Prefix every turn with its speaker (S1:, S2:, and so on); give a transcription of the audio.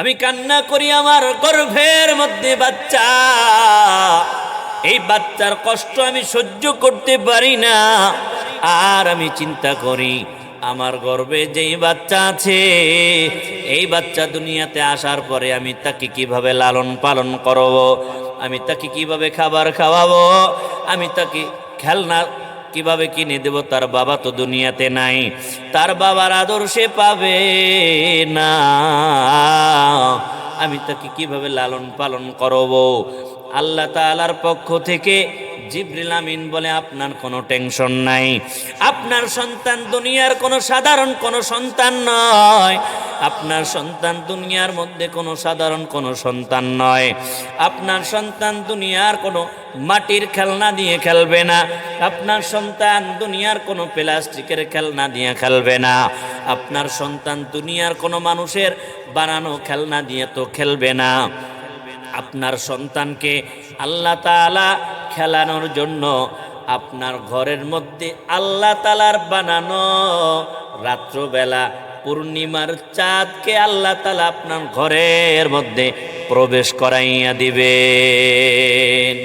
S1: আমি কান্না করি, আমার গর্ভের মধ্যে বাচ্চা, এই বাচ্চার কষ্ট আমি সহ্য করতে পারি না। আর আমি চিন্তা করি আমার গর্ভে যেই বাচ্চা আছে, এই বাচ্চা দুনিয়াতে আসার পরে আমি তাকে কিভাবে লালন পালন করব, আমি তাকে কিভাবে খাবার খাওয়াবো, আমি তাকে খেলনা কিভাবে কিনে দেব। তার বাবা তো দুনিয়াতে নাই, তার বাবার আদর সে পাবে না, আমি তাকে কিভাবে লালন পালন করব। আল্লাহ তাআলার পক্ষ থেকে জিবরিল আমিন বলে, আপনার কোনো টেনশন নাই, আপনার সন্তান দুনিয়ার কোনো সাধারণ কোনো সন্তান নয়, আপনার সন্তান দুনিয়ার মধ্যে কোনো সাধারণ কোনো সন্তান নয়, আপনার সন্তান দুনিয়ার কোনো মাটির খেলনা দিয়ে খেলবে না, আপনার সন্তান দুনিয়ার কোনো প্লাস্টিকের খেলনা দিয়ে খেলবে না, আপনার সন্তান দুনিয়ার কোনো মানুষের বানানো খেলনা দিয়ে তো খেলবে না। আপনার সন্তানকে আল্লাহ তাআলা খেলানোর জন্য আপনার ঘরের মধ্যে আল্লাহ তাআলার বানানো রাত্রবেলা পূর্ণিমার চাঁদকে আল্লাহ তাআলা আপনার ঘরের মধ্যে প্রবেশ করাইয়া দিবেন।